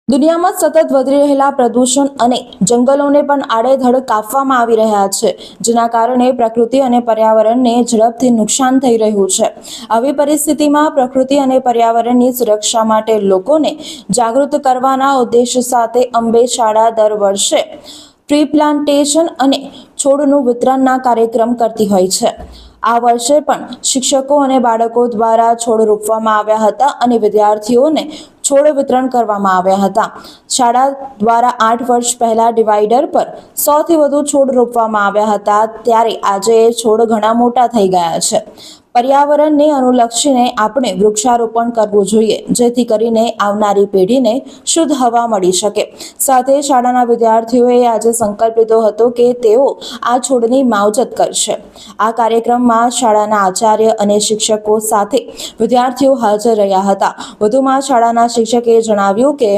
દુનિયામાં સતત વધી રહેલા પ્રદૂષણ અને જંગલોને પણ આડેધડ કાપવામાં આવી રહ્યા છે, જેના કારણે પ્રકૃતિ અને પર્યાવરણને ઝડપથી નુકસાન થઈ રહ્યું છે। આવી પરિસ્થિતિમાં પ્રકૃતિ અને પર્યાવરણની સુરક્ષા માટે લોકોને જાગૃત કરવાના ઉદ્દેશ સાથે અંબે શાળા દર વર્ષે ટ્રી પ્લાન્ટેશન અને છોડનું વિતરણના કાર્યક્રમ કરતી હોય છે। આ વર્ષે પણ શિક્ષકો અને બાળકો દ્વારા છોડ રોપવામાં આવ્યા હતા અને વિદ્યાર્થીઓને છોડ વિતરણ કરવામાં આવ્યા હતા। શાળા દ્વારા 8 વર્ષ પહેલા ડિવાઈડર પર 100 થી વધુ છોડ રોપવામાં આવ્યા હતા, ત્યારે આજે એ છોડ ઘણા મોટા થઈ ગયા છે। પર્યાવરણને અનુલક્ષીને આપણે વૃક્ષારોપણ કરવું જોઈએ, જેથી કરીને આવનારી પેઢીને શુદ્ધ હવા મળી શકે। સાથે શાળાના વિદ્યાર્થીઓએ આજે સંકલ્પ લીધો હતો કે તેઓ આ છોડની માવજત કરશે। આ કાર્યક્રમમાં શાળાના આચાર્ય અને શિક્ષકો સાથે વિદ્યાર્થીઓ હાજર રહ્યા હતા। વધુમાં શાળાના શિક્ષકે જણાવ્યું કે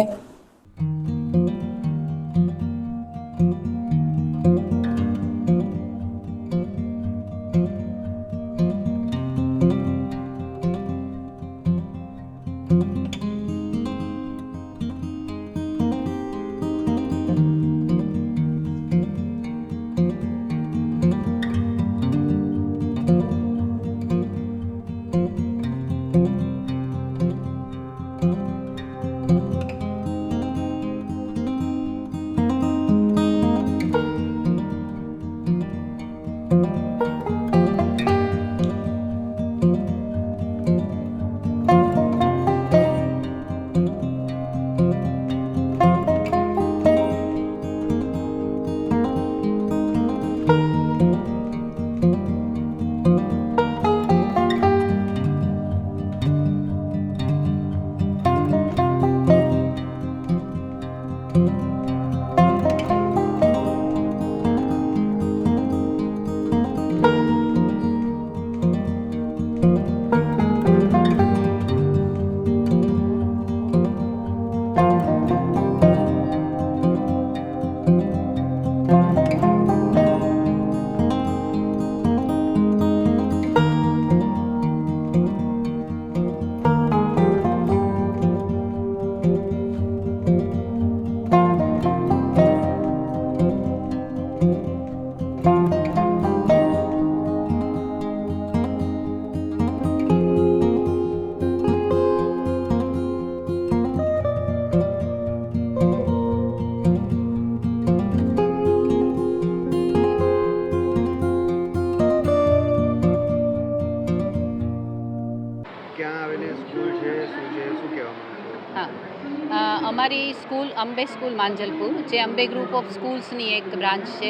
અમારી સ્કૂલ અંબે સ્કૂલ માંજલપુર, જે અંબે ગ્રુપ ઓફ સ્કૂલ્સની એક બ્રાન્ચ છે।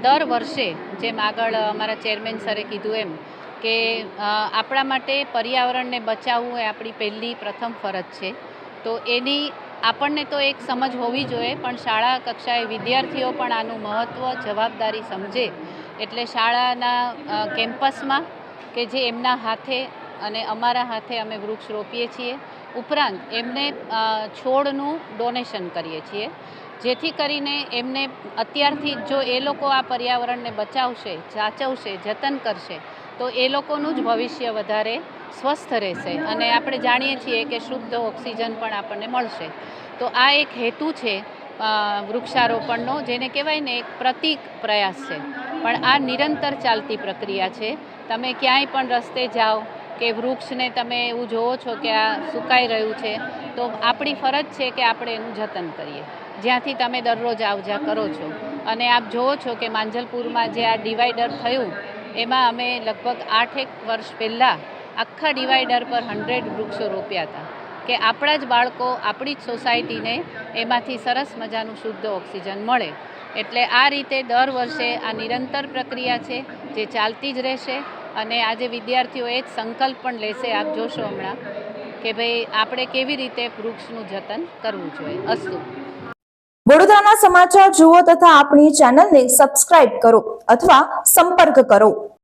દર વર્ષે જેમ આગળ અમારા ચેરમેન સરે કીધું એમ કે આપણા માટે પર્યાવરણને બચાવવું એ આપણી પહેલી પ્રથમ ફરજ છે। તો એની આપણને તો એક સમજ હોવી જોઈએ, પણ શાળા કક્ષાએ વિદ્યાર્થીઓ પણ આનું મહત્ત્વ જવાબદારી સમજે, એટલે શાળાના કેમ્પસમાં કે જે એમના હાથે અને અમારા હાથે અમે વૃક્ષ રોપીએ છીએ, ઉપરાંત એમને છોડનું ડોનેશન કરીએ છીએ, જેથી કરીને એમને અત્યારથી જો એ લોકો આ પર્યાવરણને બચાવશે, સાચવશે, જતન કરશે, તો એ લોકોનું જ ભવિષ્ય વધારે સ્વસ્થ રહેશે અને આપણે જાણીએ છીએ કે શુદ્ધ ઓક્સિજન પણ આપણને મળશે। તો આ એક હેતુ છે વૃક્ષારોપણનો, જેને કહેવાય ને એક પ્રતિક પ્રયાસ છે, પણ આ નિરંતર ચાલતી પ્રક્રિયા છે। તમે ક્યાંય પણ રસ્તે જાઓ કે વૃક્ષને તમે એવું જોવો છો કે આ સુકાઈ રહ્યું છે, તો આપણી ફરજ છે કે આપણે એનું જતન કરીએ, જ્યાંથી તમે દરરોજ આવજા કરો છો। અને આપ જોવો છો કે માંજલપુરમાં જે આ ડિવાઈડર થયું, એમાં અમે લગભગ 8 વર્ષ પહેલાં આખા ડિવાઈડર પર 100 વૃક્ષો રોપ્યા હતા, કે આપણા જ બાળકો, આપણી જ સોસાયટીને એમાંથી સરસ મજાનું શુદ્ધ ઓક્સિજન મળે। એટલે આ રીતે દર વર્ષે આ નિરંતર પ્રક્રિયા છે, જે ચાલતી જ રહેશે। અને આજે વિદ્યાર્થીઓ એ જ સંકલ્પ પણ લેશે, આપ જોશો હમણાં, કે ભાઈ આપણે કેવી રીતે વૃક્ષનું જતન કરવું જોઈએ। અસ્તુ। વડોદરાના સમાચાર જુઓ તથા આપણી ચેનલને સબસ્ક્રાઇબ કરો અથવા સંપર્ક કરો।